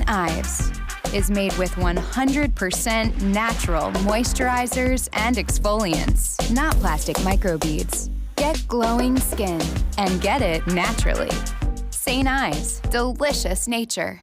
St. Ives is made with 100% natural moisturizers and exfoliants, not plastic microbeads. Get glowing skin and get it naturally. St. Ives, delicious nature.